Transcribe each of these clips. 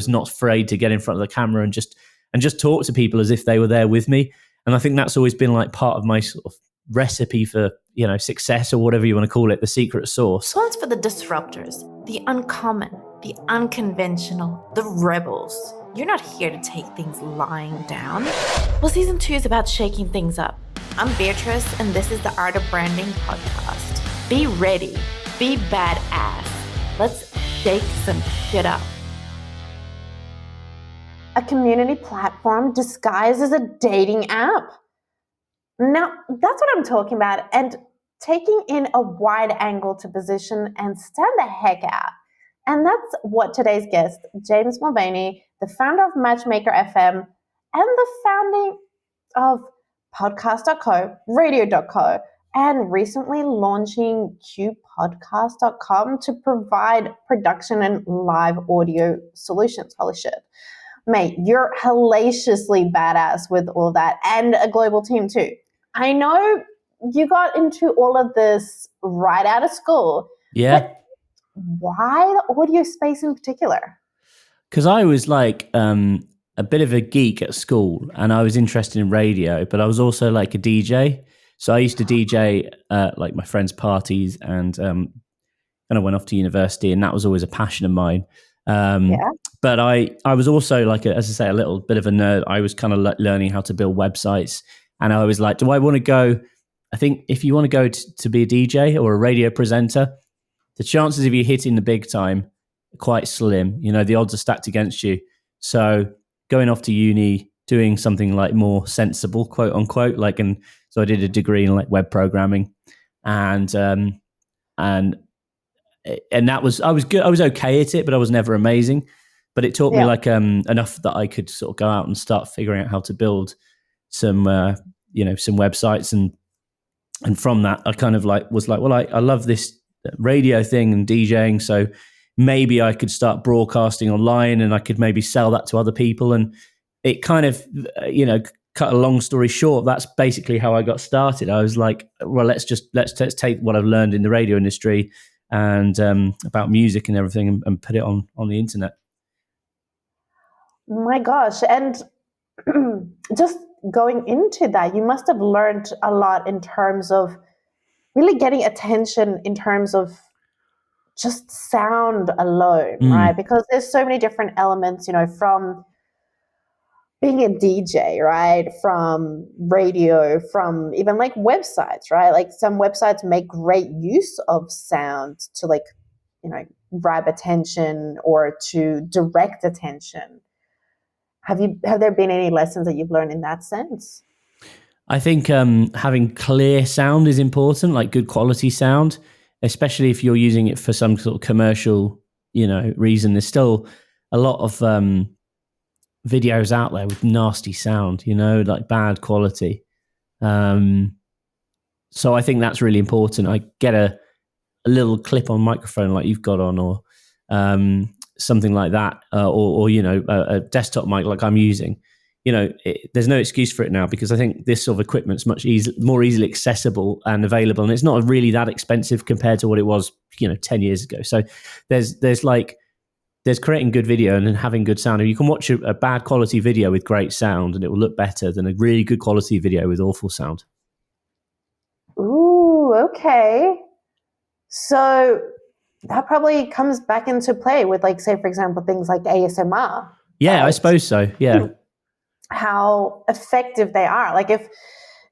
was not afraid to get in front of the camera and just talk to people as if they were there with me. And I think that's always been like part of my sort of recipe for, success, or whatever you want to call it, the secret sauce. This one's for the disruptors, the uncommon, the unconventional, the rebels. You're not here to take things lying down. Well, season 2 is about shaking things up. I'm Beatrice, and this is the Art of Branding podcast. Be ready. Be badass. Let's shake some shit up. A community platform disguised as a dating app. Now, that's what I'm talking about. And taking in a wide angle to position and stand the heck out. And that's what today's guest, James Mulvany, the founder of Matchmaker FM and the founding of podcast.co, radio.co, and recently launching qpodcast.com to provide production and live audio solutions. Holy shit. Mate, you're hellaciously badass with all that, and a global team too. I know you got into all of this right out of school. Yeah. But why the audio space in particular? Because I was like a bit of a geek at school, and I was interested in radio, but I was also like a DJ. So I used to DJ like my friends' parties, and I went off to university, and that was always a passion of mine. But I was also like, as I say, a little bit of a nerd. I was kind of learning how to build websites, and I was like, do I want to go? I think if you want to go to be a DJ or a radio presenter, the chances of you hitting the big time are quite slim. The odds are stacked against you. So going off to uni, doing something like more sensible, quote unquote, so I did a degree in like web programming, and that was, I was good. I was okay at it, but I was never amazing. But it taught me enough that I could sort of go out and start figuring out how to build some some websites, and from that I kind of was like, well, I love this radio thing and DJing, so maybe I could start broadcasting online, and I could maybe sell that to other people. And it kind of cut a long story short, that's basically how I got started. I was like, well, let's take what I've learned in the radio industry and about music and everything, and put it on the internet. My gosh. And just going into that, you must have learned a lot in terms of really getting attention in terms of just sound alone, right? Because there's so many different elements, from being a DJ, right? From radio, from even like websites, right? Like some websites make great use of sound to grab attention or to direct attention. Have there been any lessons that you've learned in that sense? I think having clear sound is important, like good quality sound, especially if you're using it for some sort of commercial, reason. There's still a lot of videos out there with nasty sound, like bad quality. So I think that's really important. I get a little clip-on microphone like you've got on, or something like that, or a desktop mic like I'm using. There's no excuse for it now, because I think this sort of equipment's much more easily accessible and available, and it's not really that expensive compared to what it was 10 years ago. So there's creating good video and then having good sound. You can watch a bad quality video with great sound, and it will look better than a really good quality video with awful sound. Ooh, okay. So that probably comes back into play with, like, say, for example, things like ASMR. Yeah, I suppose so. Yeah. How effective they are. Like if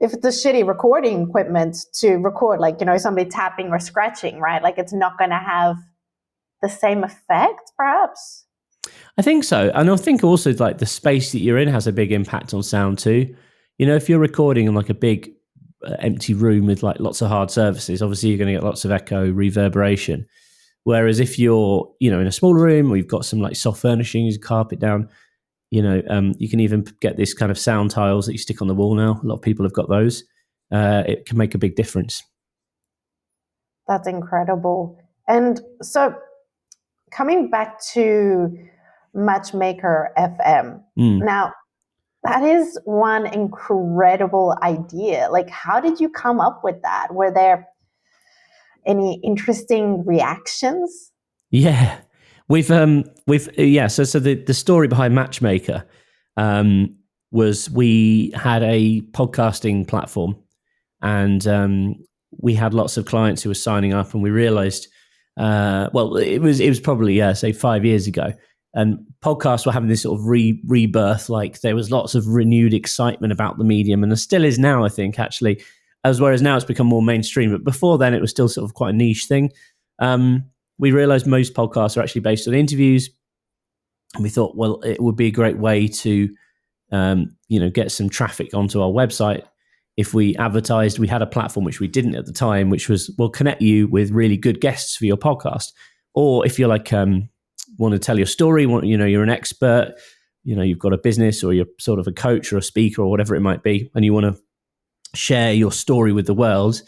it's a shitty recording equipment to record, somebody tapping or scratching, right? Like it's not going to have the same effect, perhaps. I think so. And I think also like the space that you're in has a big impact on sound too. If you're recording in like a big empty room with like lots of hard surfaces, obviously you're going to get lots of echo, reverberation. Whereas if you're, in a smaller room, or you've got some like soft furnishings, carpet down, you can even get this kind of sound tiles that you stick on the wall now. A lot of people have got those. It can make a big difference. That's incredible. And so coming back to Matchmaker FM, now that is one incredible idea. Like, how did you come up with that? Were there any interesting reactions? Yeah. So the story behind Matchmaker was we had a podcasting platform, and we had lots of clients who were signing up, and we realized, it was probably say 5 years ago, and podcasts were having this sort of rebirth. Like there was lots of renewed excitement about the medium, and there still is now, I think, actually, whereas now it's become more mainstream. But before then, it was still sort of quite a niche thing. We realized most podcasts are actually based on interviews, and we thought, well, it would be a great way to, get some traffic onto our website if we advertised. We had a platform which we didn't at the time, which was, we'll connect you with really good guests for your podcast. Or if you're like, want to tell your story, you're an expert, you've got a business, or you're sort of a coach or a speaker or whatever it might be, and you want to share your story with the world,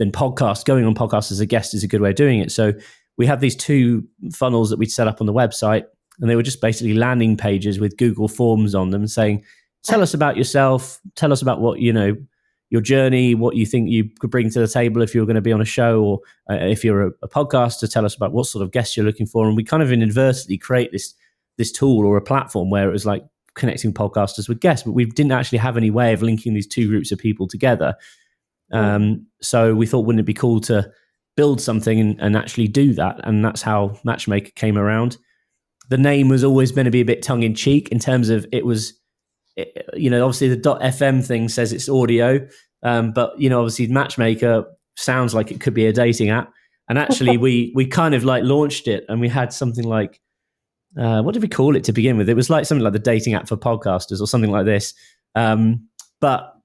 then going on podcasts as a guest is a good way of doing it. So we had these two funnels that we'd set up on the website, and they were just basically landing pages with Google Forms on them saying, tell us about yourself, tell us about what, your journey, what you think you could bring to the table if you're going to be on a show, or if you're a podcaster, tell us about what sort of guests you're looking for. And we kind of inadvertently create this tool or a platform where it was like connecting podcasters with guests, but we didn't actually have any way of linking these two groups of people together. So we thought, wouldn't it be cool to build something and actually do that? And that's how Matchmaker came around. The name was always going to be a bit tongue in cheek in terms of obviously the .fm thing says it's audio, but obviously Matchmaker sounds like it could be a dating app. And actually we kind of like launched it, and we had something like, what did we call it to begin with? It was like something like the dating app for podcasters or something like this. But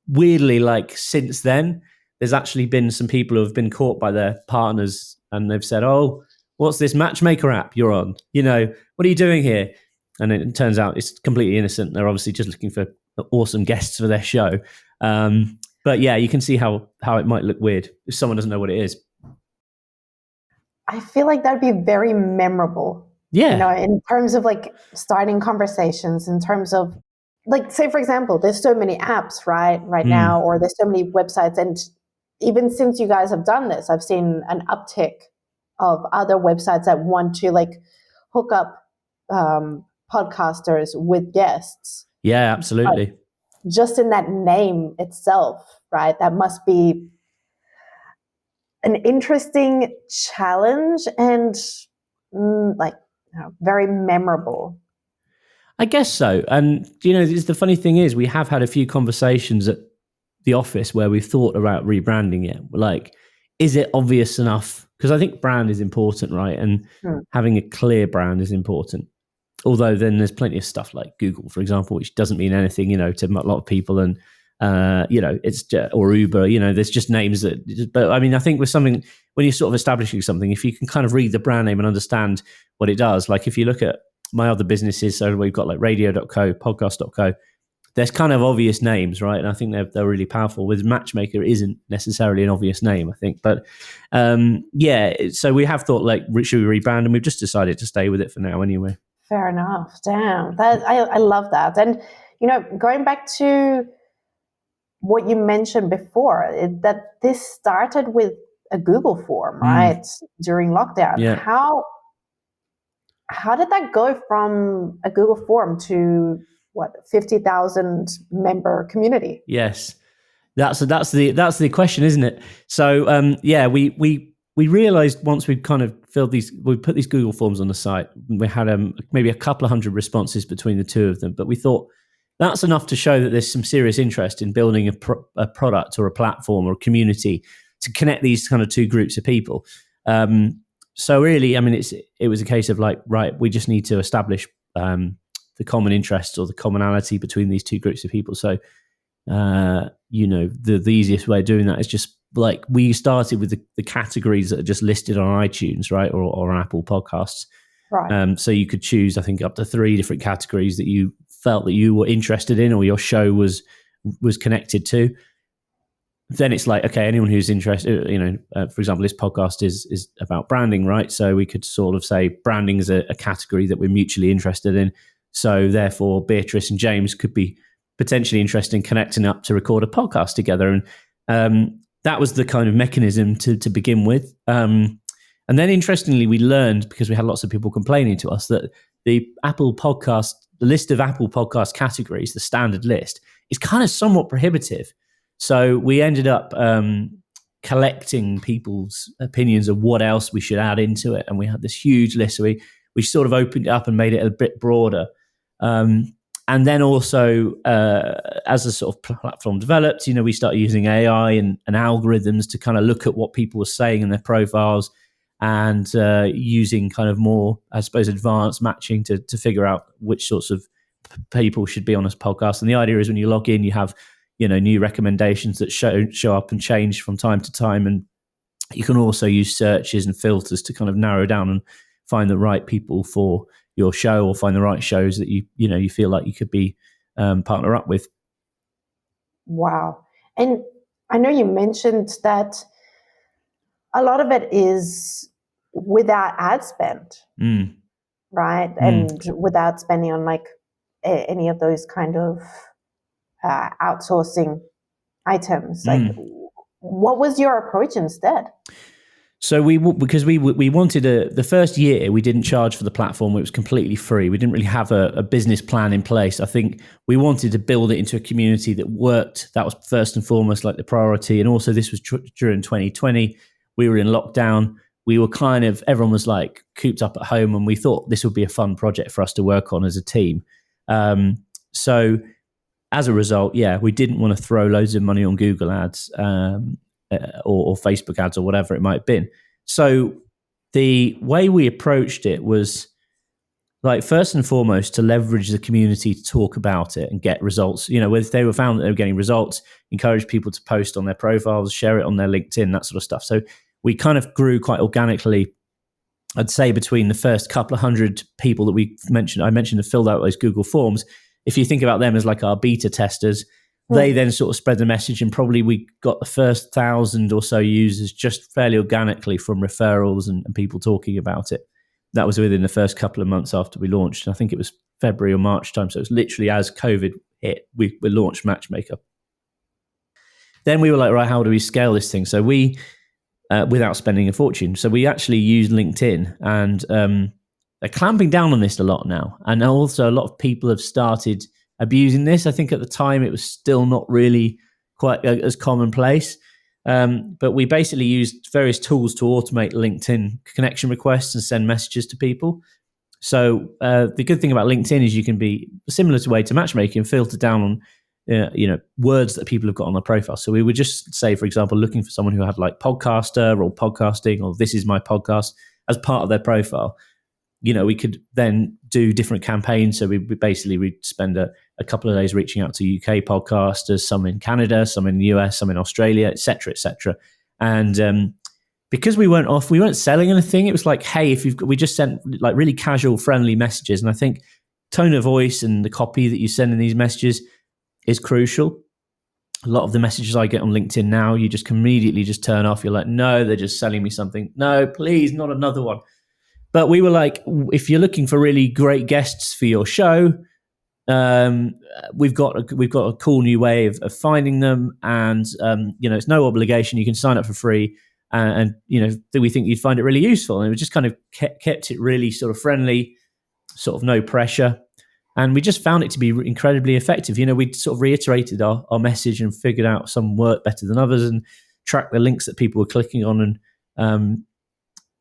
weirdly, like since then, there's actually been some people who have been caught by their partners, and they've said, "Oh, what's this Matchmaker app you're on? What are you doing here?" And it turns out it's completely innocent. They're obviously just looking for awesome guests for their show. But yeah, you can see how it might look weird if someone doesn't know what it is. I feel like that would be very memorable. Yeah. In terms of like starting conversations, in terms of like, say, for example, there's so many apps right now, or there's so many websites. And even since you guys have done this, I've seen an uptick of other websites that want to like hook up podcasters with guests. Yeah, absolutely. But just in that name itself, right? That must be an interesting challenge and very memorable. I guess so. And, the funny thing is, we have had a few conversations at the office where we've thought about rebranding it. Like, is it obvious enough? Because I think brand is important, right? And having a clear brand is important. Although then there's plenty of stuff like Google, for example, which doesn't mean anything, to a lot of people. And, it's just, or Uber, there's just names but I mean, I think with something, when you're sort of establishing something, if you can kind of read the brand name and understand what it does, like if you look at my other businesses, so we've got like radio.co, podcast.co, there's kind of obvious names, right? And I think they're really powerful. With Matchmaker, it isn't necessarily an obvious name, I think. But so we have thought, like, should we rebrand? And we've just decided to stay with it for now anyway. Fair enough. Damn. I love that. And, going back to what you mentioned before, that this started with a Google form, right? During lockdown. Yeah. How did that go from a Google form to 50,000 member community? Yes. That's the question, isn't it? So we realized once we'd kind of we put these Google forms on the site, we had maybe a couple of hundred responses between the two of them, but we thought that's enough to show that there's some serious interest in building a product or a platform or a community to connect these kind of two groups of people. So really, I mean, it was a case of like, right, we just need to establish the common interests or the commonality between these two groups of people. So, the easiest way of doing that is just like we started with the categories that are just listed on iTunes, right, or Apple Podcasts. Right. So you could choose, I think, up to 3 different categories that you felt that you were interested in or your show was connected to. Then it's like, okay, anyone who's interested, for example, this podcast is about branding, right? So we could sort of say branding is a category that we're mutually interested in. So therefore, Beatrice and James could be potentially interested in connecting up to record a podcast together. And that was the kind of mechanism to begin with. And And then interestingly, we learned, because we had lots of people complaining to us, that the list of Apple podcast categories, the standard list, is kind of somewhat prohibitive. So we ended up collecting people's opinions of what else we should add into it. And we had this huge list. So we sort of opened it up and made it a bit broader. And then also, as the sort of platform developed, we started using AI and algorithms to kind of look at what people were saying in their profiles, and using kind of more, I suppose, advanced matching to figure out which sorts of people should be on this podcast. And the idea is when you log in, you have, new recommendations that show up and change from time to time. And you can also use searches and filters to kind of narrow down and find the right people for your show, or find the right shows that you feel like you could be partner up with. Wow. And I know you mentioned that a lot of it is without ad spend, right? And without spending on like any of those kind of outsourcing items. Like, what was your approach instead? So because we wanted the first year, we didn't charge for the platform. It was completely free. We didn't really have a business plan in place. I think we wanted to build it into a community that worked. That was first and foremost like the priority. And also this was during 2020. We were in lockdown. We were everyone was like cooped up at home, and we thought this would be a fun project for us to work on as a team. So as a result, we didn't want to throw loads of money on Google ads, or Facebook ads, or whatever it might have been. So the way we approached it was, like, first and foremost, to leverage the community to talk about it and get results. If they were found that they were getting results, encourage people to post on their profiles, share it on their LinkedIn, that sort of stuff. So we kind of grew quite organically. I'd say between the first couple of hundred people that I mentioned have filled out those Google forms. If you think about them as like our beta testers, they then sort of spread the message, and probably we got the first 1,000 or so users just fairly organically from referrals and people talking about it. That was within the first couple of months after we launched. I think it was February or March time. So it was literally as COVID hit, we launched Matchmaker. Then we were like, right, how do we scale this thing? So we, without spending a fortune. So we actually used LinkedIn, and they're clamping down on this a lot now. And also a lot of people have started abusing this. I think at the time it was still not really quite as commonplace. But we basically used various tools to automate LinkedIn connection requests and send messages to people. So the good thing about LinkedIn is you can be similar to way to matchmaking, filter down on words that people have got on their profile. So we would just say, for example, looking for someone who had like podcaster or podcasting or this is my podcast as part of their profile. We could then do different campaigns. So we'd spend a couple of days reaching out to UK podcasters, some in Canada, some in the US, some in Australia, et cetera, et cetera. And because we weren't selling anything. It was like, hey, we just sent like really casual, friendly messages. And I think tone of voice and the copy that you send in these messages is crucial. A lot of the messages I get on LinkedIn now, you just immediately just turn off. You're like, no, they're just selling me something. No, please, not another one. But we were like, if you're looking for really great guests for your show, we've got a cool new way of finding them, and it's no obligation. You can sign up for free, and we think you'd find it really useful. And we just kind of kept it really sort of friendly, sort of no pressure, and we just found it to be incredibly effective. We sort of reiterated our message and figured out some work better than others, and tracked the links that people were clicking on, and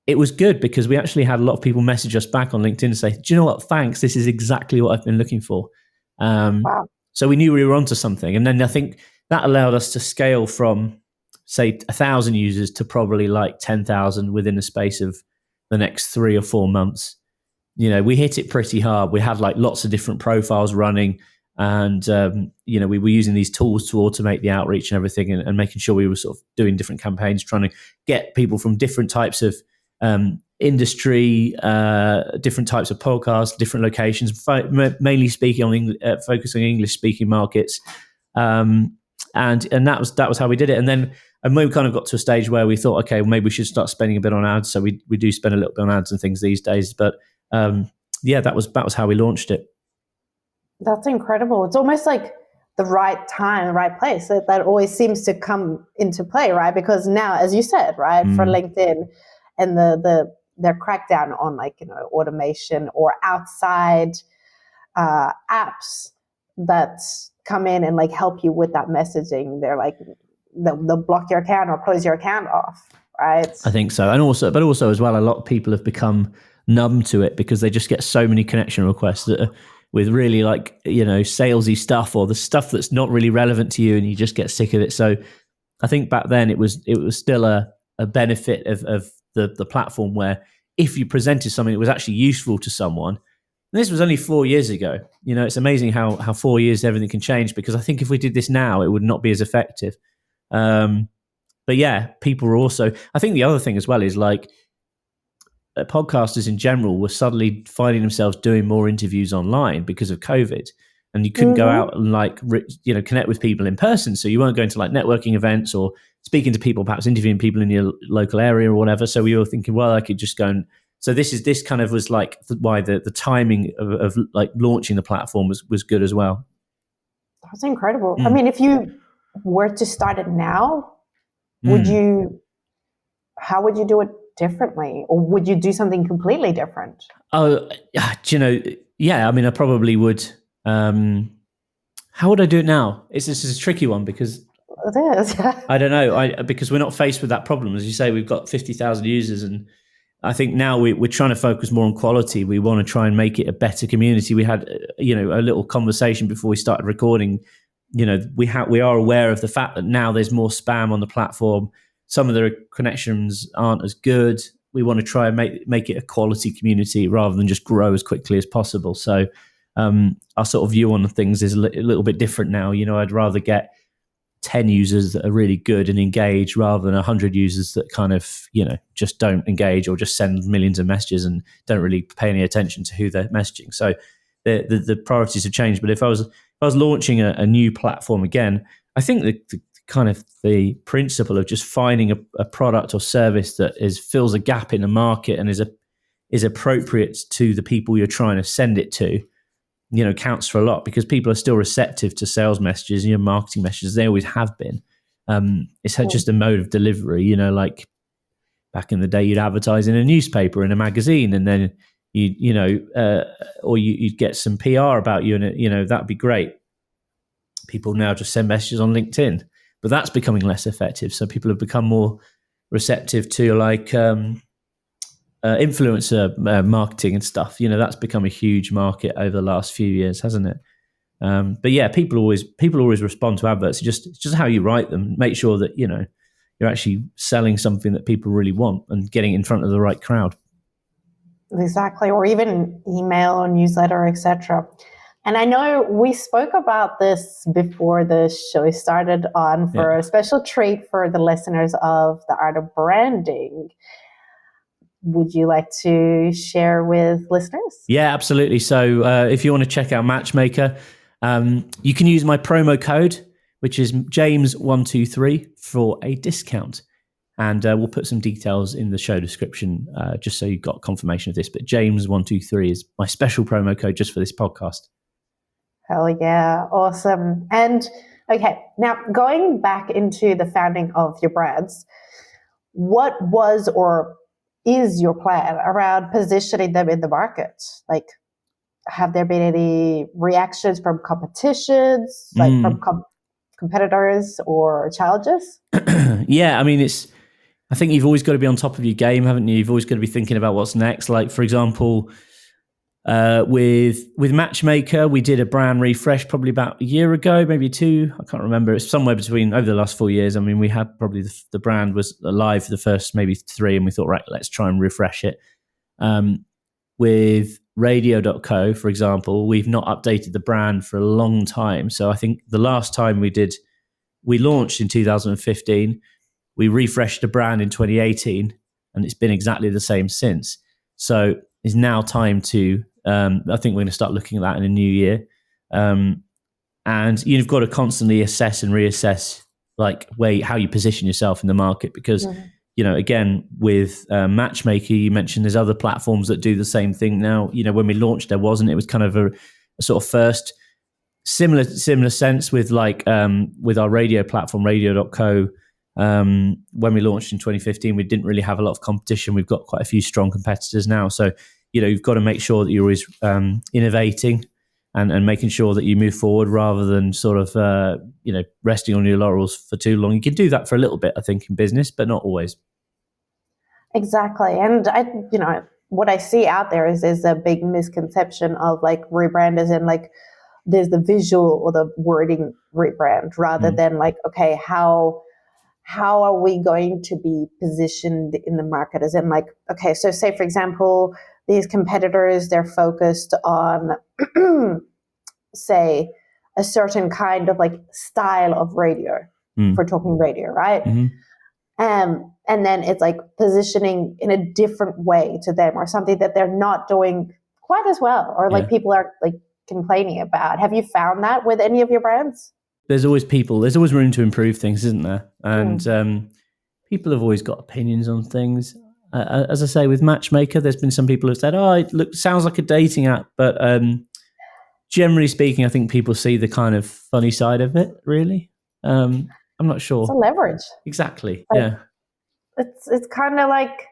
it was good because we actually had a lot of people message us back on LinkedIn and say, do you know what? Thanks. This is exactly what I've been looking for. Wow. So we knew we were onto something. And then I think that allowed us to scale from, say, 1,000 users to probably like 10,000 within the space of the next 3 or 4 months. We hit it pretty hard. We had like lots of different profiles running, and, we were using these tools to automate the outreach and everything, and making sure we were sort of doing different campaigns, trying to get people from different types of industry, different types of podcasts, different locations, mainly speaking on focusing on English speaking markets, and that was how we did it. And then we kind of got to a stage where we thought, okay, well, maybe we should start spending a bit on ads. So we do spend a little bit on ads and things these days, but that was how we launched it. That's incredible. It's almost like the right time, the right place. That always seems to come into play, right? Because now, as you said, right, for LinkedIn, and their crackdown on like, automation or outside apps that come in and like help you with that messaging. They're like, they'll block your account or close your account off, right? I think so. And also as well, a lot of people have become numb to it because they just get so many connection requests that are with really like, salesy stuff or the stuff that's not really relevant to you, and you just get sick of it. So I think back then it was still a benefit of the platform where if you presented something that was actually useful to someone, and this was only 4 years ago, it's amazing how 4 years everything can change, because I think if we did this now, it would not be as effective. But yeah, people were also, I think the other thing as well is like podcasters in general were suddenly finding themselves doing more interviews online because of COVID, and you couldn't go out and like, connect with people in person. So you weren't going to like networking events or speaking to people, perhaps interviewing people in your local area or whatever. So we were thinking, well, I could just go and, so this kind of was like why the timing of like launching the platform was good as well. That's incredible. I mean, if you were to start it now, how would you do it differently, or would you do something completely different? Oh, yeah. I mean, I probably would. How would I do it now? This is a tricky one because it is. I don't know. Because we're not faced with that problem, as you say. We've got 50,000 users, and I think now we're trying to focus more on quality. We want to try and make it a better community. We had a little conversation before we started recording. We are aware of the fact that now there's more spam on the platform. Some of the connections aren't as good. We want to try and make it a quality community rather than just grow as quickly as possible. So our sort of view on things is a little bit different now. I'd rather get 10 users that are really good and engage rather than 100 users that kind of, just don't engage or just send millions of messages and don't really pay any attention to who they're messaging. So the priorities have changed. But if I was launching a new platform again, I think the principle of just finding a product or service that fills a gap in the market and is appropriate to the people you're trying to send it to, counts for a lot, because people are still receptive to sales messages and marketing messages. They always have been. It's just a mode of delivery, like back in the day, you'd advertise in a newspaper, in a magazine, and then you'd get some PR about you, and that'd be great. People now just send messages on LinkedIn, but that's becoming less effective. So people have become more receptive to like influencer marketing and stuff. That's become a huge market over the last few years, hasn't it? But yeah, people always respond to adverts. It's just how you write them. Make sure that you're actually selling something that people really want and getting in front of the right crowd. Exactly, or even email or newsletter, etc. And I know we spoke about this before the show started for a special treat for the listeners of The Art of Branding. Would you like to share with listeners? Yeah, absolutely. So if you want to check out Matchmaker, you can use my promo code, which is James123, for a discount. And we'll put some details in the show description just so you've got confirmation of this. But James123 is my special promo code just for this podcast. Hell yeah. Awesome. And okay, now going back into the founding of your brands, what was or is your plan around positioning them in the market? Like, have there been any reactions from competitions, like from competitors or challenges? Yeah, I mean, I think you've always got to be on top of your game, haven't you? You've always got to be thinking about what's next. Like, for example, with Matchmaker, we did a brand refresh probably about a year ago, maybe two. I can't remember. It's somewhere between over the last 4 years. I mean, we had probably the brand was alive for the first maybe 3, and we thought, right, let's try and refresh it. With radio.co, for example, we've not updated the brand for a long time. So I think the last time we launched in 2015, we refreshed the brand in 2018, and it's been exactly the same since. So it's now time to, I think we're going to start looking at that in a new year. And you've got to constantly assess and reassess like how you position yourself in the market, because, again, with Matchmaker, you mentioned there's other platforms that do the same thing now. When we launched, there wasn't. It was kind of a sort of first similar sense with like with our radio platform, radio.co. When we launched in 2015, we didn't really have a lot of competition. We've got quite a few strong competitors now. So, you've got to make sure that you're always innovating and making sure that you move forward rather than sort of, resting on your laurels for too long. You can do that for a little bit, I think, in business, but not always. Exactly. And what I see out there is a big misconception of like rebrand as in like there's the visual or the wording rebrand rather than like, okay, how are we going to be positioned in the market? As in like, okay, so say for example, these competitors, they're focused on say a certain kind of like style of radio for talking radio, right? And then it's like positioning in a different way to them or something that they're not doing quite as well or like people are like complaining about. Have you found that with any of your brands? There's always room to improve things, isn't there? And people have always got opinions on things. As I say, with Matchmaker, there's been some people who said, oh, it sounds like a dating app. But generally speaking, I think people see the kind of funny side of it, really. I'm not sure. It's a leverage. Exactly. Like, it's kind of like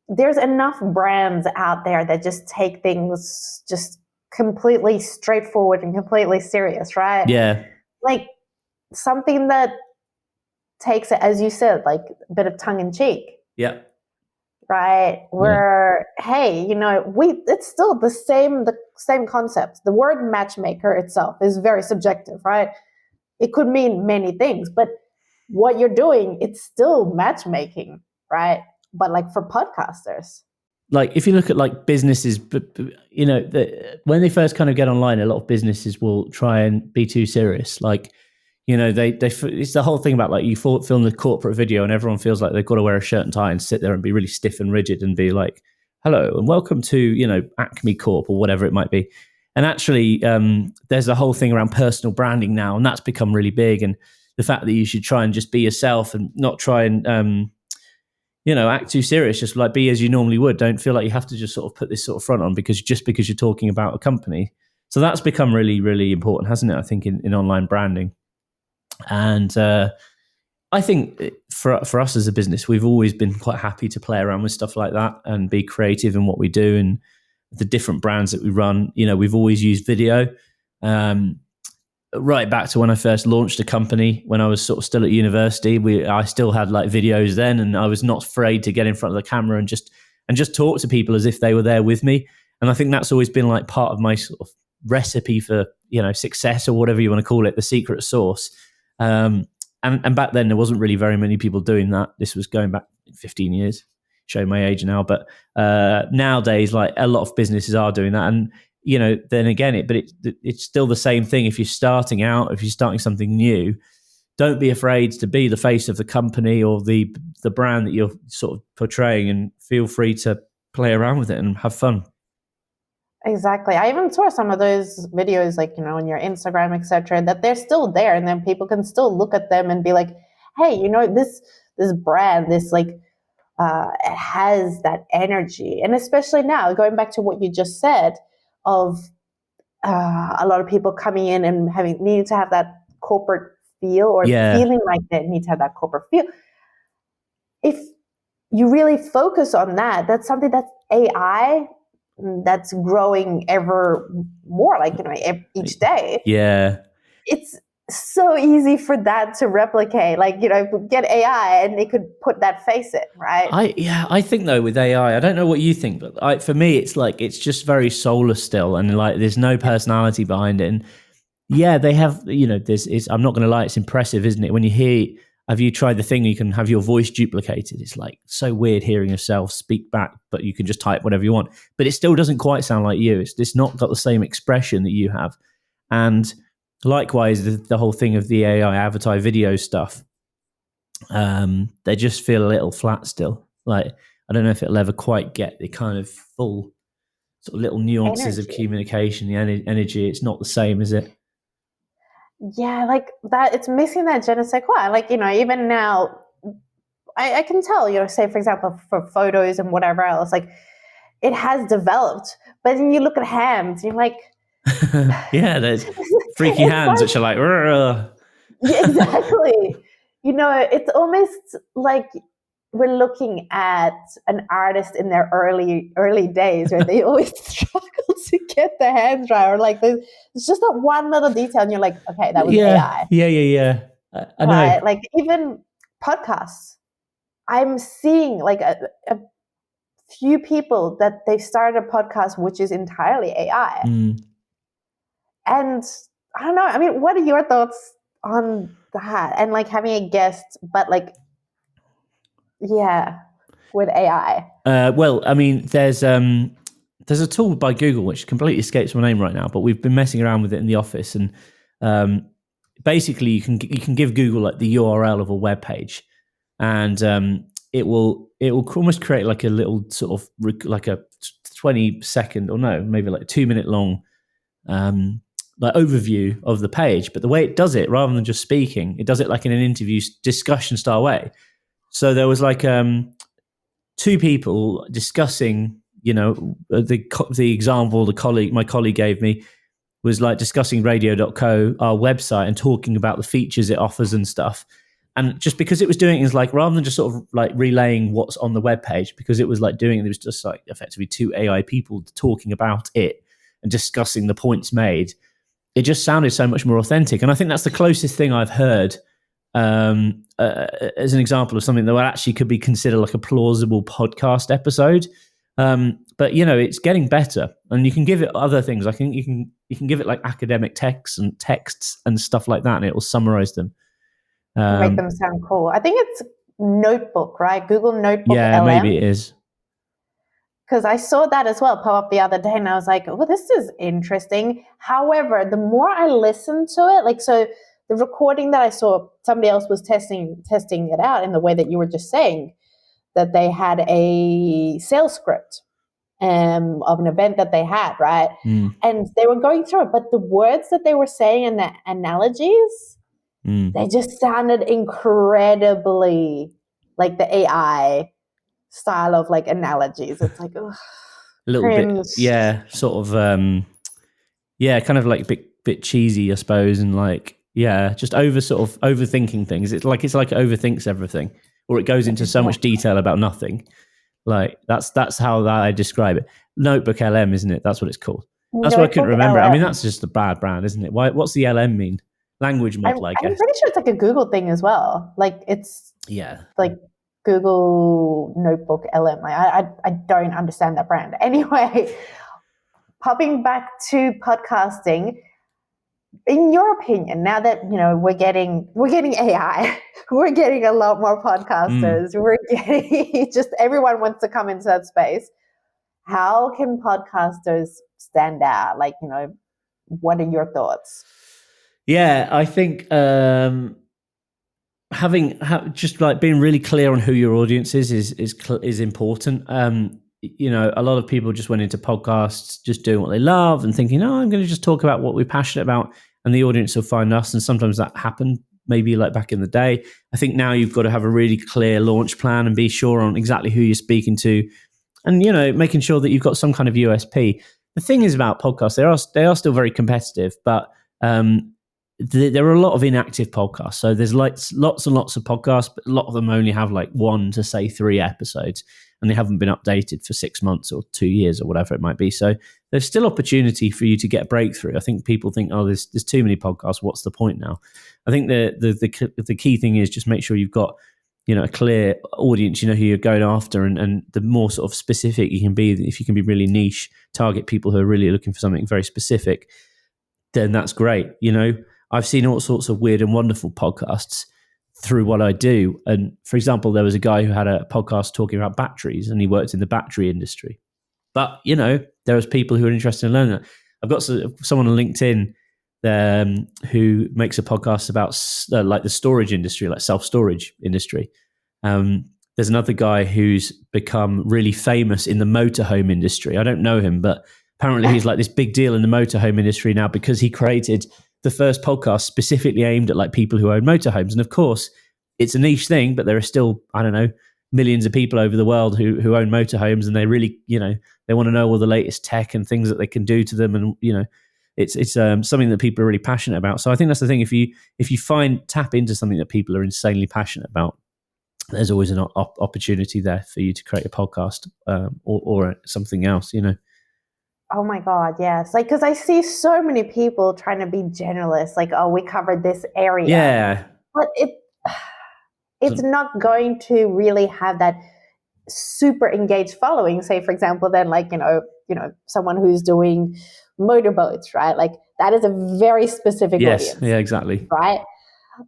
there's enough brands out there that just take things just completely straightforward and completely serious, right? Yeah. Like something that takes it, as you said, like a bit of tongue in cheek. Yeah. Right. Where, hey, it's still the same concept. The word matchmaker itself is very subjective, right? It could mean many things, but what you're doing, it's still matchmaking, right? But like for podcasters. Like if you look at like businesses, when they first kind of get online, a lot of businesses will try and be too serious. Like, it's the whole thing about like you film the corporate video and everyone feels like they've got to wear a shirt and tie and sit there and be really stiff and rigid and be like, hello and welcome to, Acme Corp or whatever it might be. And actually, there's a whole thing around personal branding now, and that's become really big. And the fact that you should try and just be yourself and not try and, act too serious, just like be as you normally would. Don't feel like you have to just sort of put this sort of front on because you're talking about a company. So that's become really, really important, hasn't it? I think in online branding. And I think for us as a business, we've always been quite happy to play around with stuff like that and be creative in what we do and the different brands that we run. We've always used video. Right back to when I first launched a company, when I was sort of still at university, I still had like videos then, and I was not afraid to get in front of the camera and just talk to people as if they were there with me. And I think that's always been like part of my sort of recipe for success or whatever you want to call it, the secret sauce. And back then there wasn't really very many people doing that. This was going back 15 years, showing my age now. But nowadays, like a lot of businesses are doing that. And then again, it's still the same thing. If you're starting out, if you're starting something new, don't be afraid to be the face of the company or the brand that you're sort of portraying, and feel free to play around with it and have fun. Exactly. I even saw some of those videos, like, on your Instagram, etc., that they're still there, and then people can still look at them and be like, hey, this brand, this like, it has that energy. And especially now, going back to what you just said, of a lot of people coming in and needing to have that corporate feel or feeling like they need to have that corporate feel. If you really focus on that, that's something that's AI that's growing ever more, like, each day. Yeah. It's so easy for that to replicate, like, get AI and they could put that face in, right? I think though with AI, I don't know what you think, but for me, it's like, it's just very soulless still. And like, there's no personality behind it. And yeah, they have, I'm not going to lie, it's impressive, isn't it? When you hear, have you tried the thing, you can have your voice duplicated. It's like so weird hearing yourself speak back, but you can just type whatever you want, but it still doesn't quite sound like you. It's not got the same expression that you have. And likewise, the whole thing of the AI avatar video stuff, they just feel a little flat still. Like, I don't know if it'll ever quite get the kind of full sort of little nuances of communication, the energy. It's not the same, is it? Yeah, like that. It's missing that je ne sais quoi. Like, even now, I can tell, say, for example, for photos and whatever else, like it has developed. But then you look at hands, you're like, yeah, there's freaky hands, which are like, yeah, exactly. it's almost like we're looking at an artist in their early days where they always struggle to get their hands right, or like it's just that one little detail and you're like, okay, that was AI. Yeah. I know. Right? Like even podcasts, I'm seeing like a few people that they've started a podcast which is entirely AI. And I don't know, I mean, what are your thoughts on that? And like having a guest, but like, with AI. Well, I mean, there's a tool by Google which completely escapes my name right now, but we've been messing around with it in the office, and basically you can give Google like the URL of a web page, and it will almost create like a little sort of like a 20-second, or no, maybe like 2-minute long like overview of the page. But the way it does it, rather than just speaking, it does it like in an interview discussion style way. So there was like two people discussing, the example my colleague gave me was like discussing radio.co, our website, and talking about the features it offers and stuff. And just because it was doing it is like, rather than just sort of like relaying what's on the webpage, because it was like doing it was just like effectively two AI people talking about it and discussing the points made. It just sounded so much more authentic. And I think that's the closest thing I've heard as an example of something that actually could be considered like a plausible podcast episode. But it's getting better, and you can give it other things. I think you can give it like academic texts and stuff like that, and it will summarize them. Make them sound cool. I think it's Notebook, right? Google Notebook. Yeah, LM. Maybe it is. Because I saw that as well pop up the other day, and I was like, "Oh, this is interesting." However, the more I listened to it, like so. The recording that I saw, somebody else was testing it out in the way that you were just saying, that they had a sales script of an event that they had, right? And they were going through it, but the words that they were saying and the analogies, they just sounded incredibly like the AI style of like analogies. It's like, ugh, a little bit, sort of, kind of like bit cheesy, I suppose, and like. Yeah, just overthinking things. It's like it overthinks everything, or it goes into so much detail about nothing. Like that's how I describe it. Notebook LM, isn't it? That's what it's called. That's what I couldn't remember. LM. I mean, that's just a bad brand, isn't it? What's the LM mean? Language model, I guess. I'm pretty sure it's like a Google thing as well. Like it's like Google Notebook LM. Like I don't understand that brand. Anyway, popping back to podcasting. In your opinion, now that we're getting AI, we're getting a lot more podcasters. We're getting just everyone wants to come into that space. How can podcasters stand out? Like, what are your thoughts? Yeah, I think just like being really clear on who your audience is important. A lot of people just went into podcasts just doing what they love and thinking, I'm going to just talk about what we're passionate about and the audience will find us. And sometimes that happened maybe like back in the day. I think now you've got to have a really clear launch plan and be sure on exactly who you're speaking to and, making sure that you've got some kind of USP. The thing is about podcasts, they are still very competitive, but there are a lot of inactive podcasts. So there's like lots and lots of podcasts, but a lot of them only have like 1 to say 3 episodes. And they haven't been updated for 6 months or 2 years or whatever it might be. So there's still opportunity for you to get a breakthrough. I think people think, there's too many podcasts. What's the point now? I think the key thing is just make sure you've got a clear audience. You know who you're going after, and the more sort of specific you can be, if you can be really niche, target people who are really looking for something very specific, then that's great. I've seen all sorts of weird and wonderful podcasts through what I do. And for example, there was a guy who had a podcast talking about batteries and he worked in the battery industry. But, there was people who are interested in learning that. I've got someone on LinkedIn who makes a podcast about like the storage industry, like self-storage industry. There's another guy who's become really famous in the motorhome industry. I don't know him, but apparently he's like this big deal in the motorhome industry now because he created the first podcast specifically aimed at like people who own motorhomes. And of course, it's a niche thing, but there are still, I don't know, millions of people over the world who own motorhomes, and they really, they want to know all the latest tech and things that they can do to them. And, it's something that people are really passionate about. So I think that's the thing. If you tap into something that people are insanely passionate about, there's always an opportunity there for you to create a podcast or something else, you know. Oh my God, yes. Like, because I see so many people trying to be generalists, like, oh, we covered this area. Yeah. But it's not going to really have that super engaged following. Say, for example, then like, you know, someone who's doing motorboats, right? Like that is a very specific audience. Yeah, exactly. Right?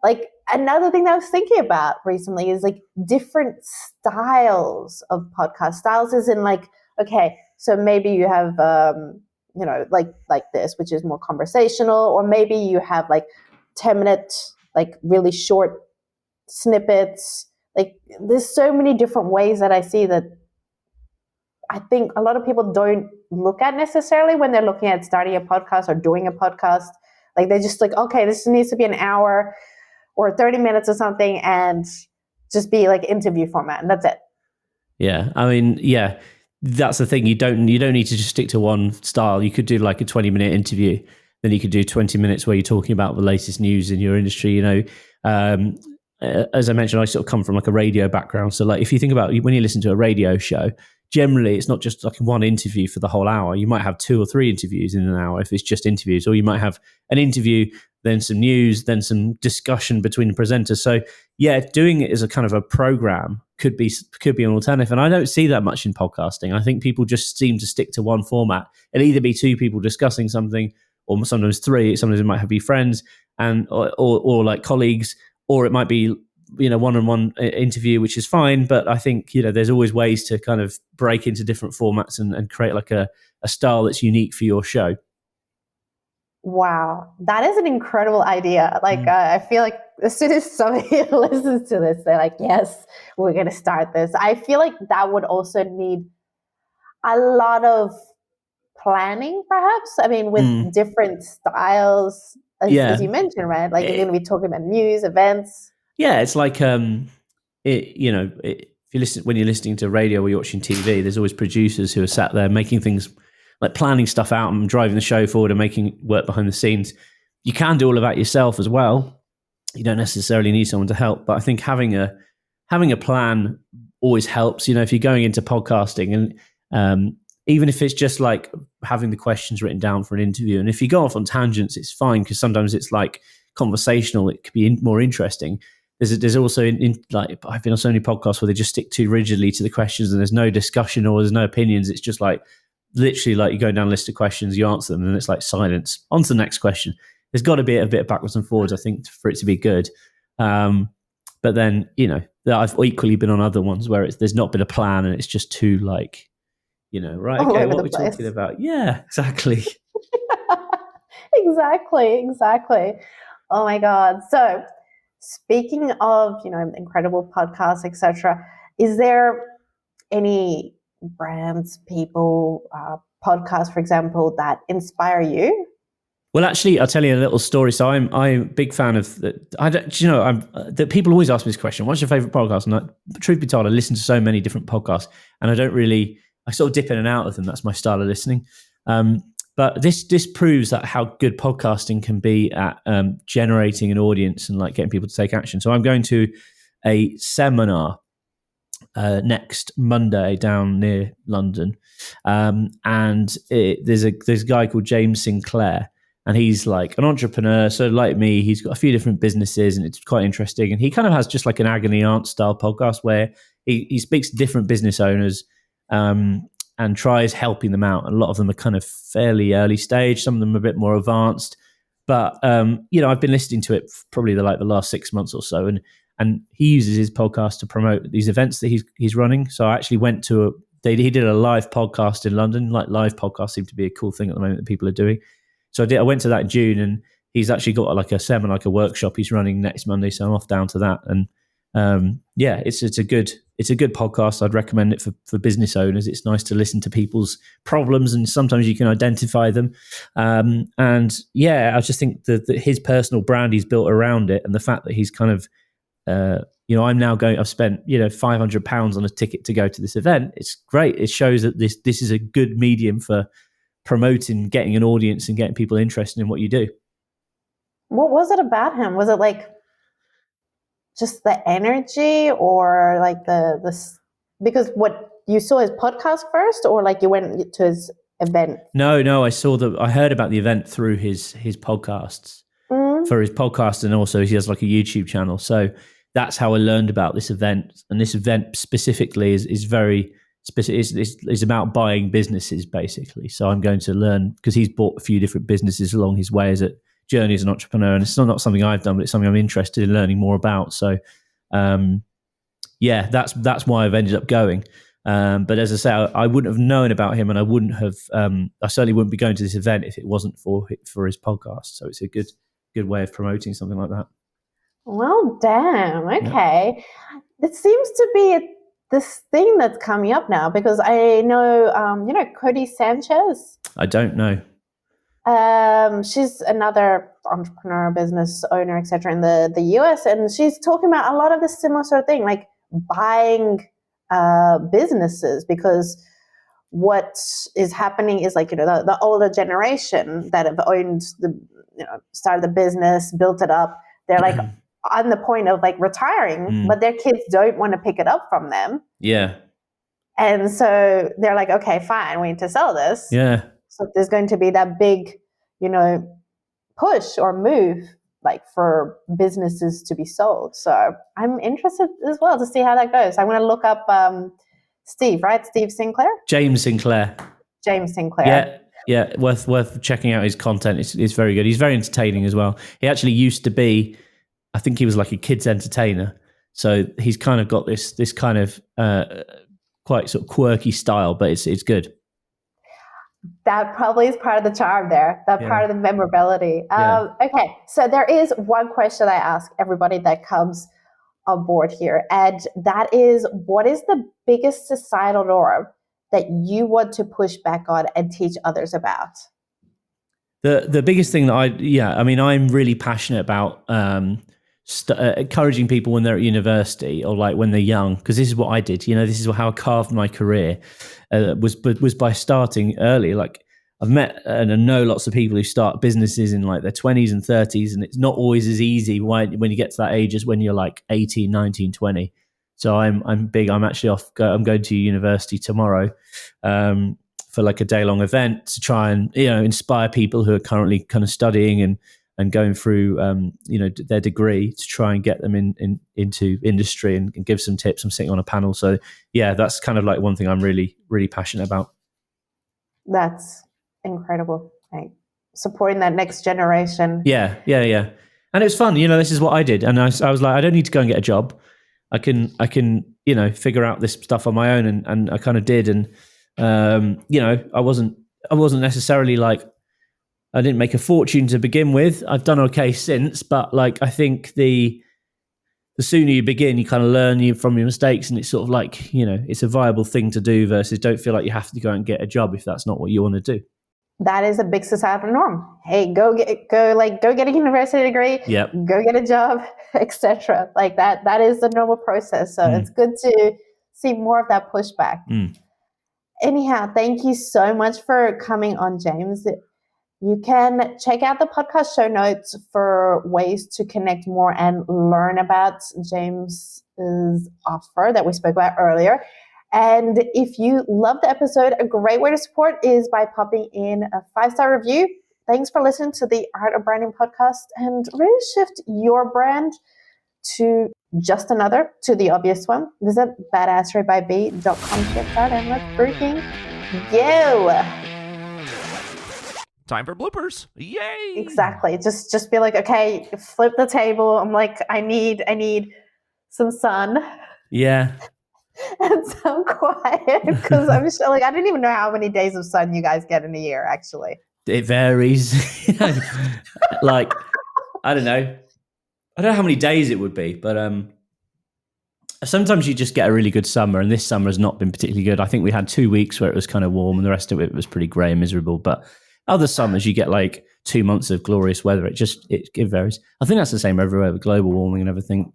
Like another thing that I was thinking about recently is like different styles of podcast. Styles is in like, okay, so maybe you have, you know, like this, which is more conversational, or maybe you have like 10-minute, like really short snippets. Like there's so many different ways that I see that I think a lot of people don't look at necessarily when they're looking at starting a podcast or doing a podcast. Like they're just like, okay, this needs to be an hour or 30 minutes or something and just be like interview format, and that's it. Yeah. I mean, yeah, that's the thing. You don't need to just stick to one style. You could do like a 20-minute interview. Then you could do 20 minutes where you're talking about the latest news in your industry, you know. As I mentioned, I sort of come from like a radio background. So like if you think about when you listen to a radio show, generally it's not just like one interview for the whole hour. You might have 2 or 3 interviews in an hour if it's just interviews, or you might have an interview, then some news, then some discussion between the presenters. So yeah, doing it as a kind of a program could be an alternative. And I don't see that much in podcasting. I think people just seem to stick to one format. It'll either be 2 people discussing something, or sometimes 3. Sometimes it might be friends and or like colleagues, or it might be, you know, one-on-one interview, which is fine. But I think, you know, there's always ways to kind of break into different formats and create like a style that's unique for your show. Wow, that is an incredible idea. Like, I feel like as soon as somebody listens to this, they're like, yes, we're going to start this. I feel like that would also need a lot of planning, perhaps. I mean, with different styles, as you mentioned, right? Like, you're going to be talking about news, events. Yeah, it's like, you know, if you listen, when you're listening to radio or you're watching TV, there's always producers who are sat there making things, like planning stuff out and driving the show forward and making work behind the scenes. You can do all of that yourself as well. You don't necessarily need someone to help, but I think having a plan always helps. You know, if you're going into podcasting, and even if it's just like having the questions written down for an interview, and if you go off on tangents, it's fine, because sometimes it's like conversational. It could be more interesting. There's also like I've been on so many podcasts where they just stick too rigidly to the questions and there's no discussion or there's no opinions. It's just like literally like you go down a list of questions, you answer them, and it's like silence. On to the next question. There's got to be a bit of backwards and forwards, I think, for it to be good. But then, you know, I've equally been on other ones where there's not been a plan and it's just too like, you know, right, okay, what are we talking about? Yeah, exactly. Exactly. Oh my God. So speaking of, you know, incredible podcasts, etc., is there any brands, people, podcasts, for example, that inspire you? Well, actually, I'll tell you a little story. So I'm a big fan of that people always ask me this question: what's your favorite podcast? And truth be told, I listen to so many different podcasts, and I sort of dip in and out of them. That's my style of listening. But this proves that how good podcasting can be at generating an audience and like getting people to take action. So I'm going to a seminar next Monday down near London, and there's a guy called James Sinclair, and he's like an entrepreneur. So like me, he's got a few different businesses, and it's quite interesting. And he kind of has just like an agony aunt style podcast where he speaks to different business owners and tries helping them out. A lot of them are kind of fairly early stage. Some of them are a bit more advanced. But you know, I've been listening to it probably the last 6 months or so, and he uses his podcast to promote these events that he's running. So I actually went to he did a live podcast in London. Like live podcasts seem to be a cool thing at the moment that people are doing. So I went to that in June, and he's actually got like a seminar, like a workshop he's running next Monday. So I'm off down to that. And yeah, it's a good podcast. I'd recommend it for business owners. It's nice to listen to people's problems, and sometimes you can identify them. And yeah, I just think that his personal brand he's built around it, and the fact that he's kind of, you know, I've spent, you know, £500 on a ticket to go to this event. It's great. It shows that this is a good medium for promoting, getting an audience and getting people interested in what you do. What was it about him? Was it like just the energy, or like because what you saw his podcast first, or like you went to his event? No, I heard about the event through his podcasts. For his podcast, and also he has like a YouTube channel. So that's how I learned about this event. And this event specifically is very specific. It's about buying businesses basically. So I'm going to learn, because he's bought a few different businesses along his way as a journey as an entrepreneur, and it's not something I've done, but it's something I'm interested in learning more about. So that's why I've ended up going. But as I say, I wouldn't have known about him, and I certainly wouldn't be going to this event if it wasn't for his podcast. So it's a good way of promoting something like that. Well, damn. Okay. Yeah. It seems to be this thing that's coming up now, because I know, Cody Sanchez. I don't know. She's another entrepreneur, business owner, etc. in the US, and she's talking about a lot of the similar sort of thing, like buying businesses, because what is happening is like, the older generation that have owned started the business, built it up, they're like on the point of like retiring, but their kids don't want to pick it up from them. Yeah. And so they're like, okay, fine, we need to sell this. Yeah. So there's going to be that big, push or move like for businesses to be sold. So I'm interested as well to see how that goes. I'm going to look up Steve, right? Steve Sinclair? James Sinclair. Yeah, worth checking out his content. It's very good. He's very entertaining as well. He actually used to be, I think he was like a kids entertainer. So he's kind of got this kind of quite sort of quirky style, but it's good. That probably is part of the charm there, part of the memorability. Okay, so there is one question I ask everybody that comes on board here, and that is, what is the biggest societal norm that you want to push back on and teach others about? The biggest thing that I'm really passionate about encouraging people when they're at university, or like when they're young, because this is what I did. This is how I carved my career, was by starting early. Like, I've met and I know lots of people who start businesses in like their 20s and 30s, and it's not always as easy when you get to that age as when you're like 18, 19, 20. So I'm big. I'm actually I'm going to university tomorrow for like a day-long event to try and inspire people who are currently kind of studying and going through their degree, to try and get them into industry and give some tips. I'm sitting on a panel, so yeah, that's kind of like one thing I'm really, really passionate about. That's incredible. Like supporting that next generation. Yeah. And it's fun. This is what I did, and I was like, I don't need to go and get a job. I can figure out this stuff on my own, and I kind of did. And I wasn't necessarily like, I didn't make a fortune to begin with. I've done okay since, but like, I think the sooner you begin, you kind of learn from your mistakes, and it's sort of like, it's a viable thing to do, versus don't feel like you have to go and get a job if that's not what you want to do. That is a big societal norm. Hey, go get a university degree. Yep. Go get a job, etc. Like that. That is the normal process. So it's good to see more of that pushback. Anyhow, thank you so much for coming on, James. You can check out the podcast show notes for ways to connect more and learn about James's offer that we spoke about earlier. And if you love the episode, a great way to support is by popping in a 5-star review. Thanks for listening to the Art of Branding podcast, and really shift your brand to just another, to the obvious one. Visit badassratebyb.com to get started, and let's freaking go. Time for bloopers. Yay! Exactly. Just be like, okay, flip the table. I'm like, I need some sun. Yeah. And some quiet, because I'm sure, like, I don't even know how many days of sun you guys get in a year, actually. It varies. Like, I don't know how many days it would be, but sometimes you just get a really good summer, and this summer has not been particularly good. I think we had 2 weeks where it was kind of warm, and the rest of it was pretty grey and miserable. But other summers, you get like 2 months of glorious weather. It varies. I think that's the same everywhere with global warming and everything.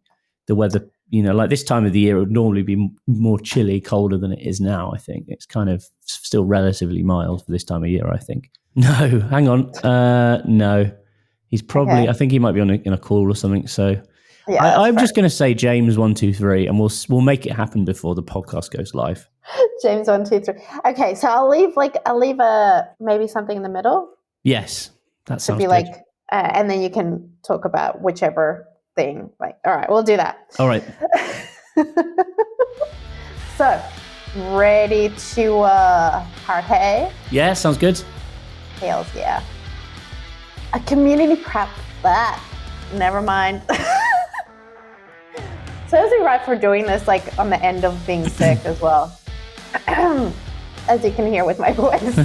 The weather like this time of the year, it would normally be more chilly, colder than it is now. I think it's kind of still relatively mild for this time of year, I think. No, hang on. No, he's probably, I think he might be in a call or something. So yeah, I'm just going to say James 123, and we'll make it happen before the podcast goes live. James 123. Okay, so I'll leave maybe something in the middle. Yes, that sounds be good. like, and then you can talk about whichever thing. Like, all right, we'll do that. All right. So, ready to partay? Yeah, sounds good. Hells yeah. A community prep. Never mind. So is it right for doing this like on the end of being sick as well? As you can hear with my voice.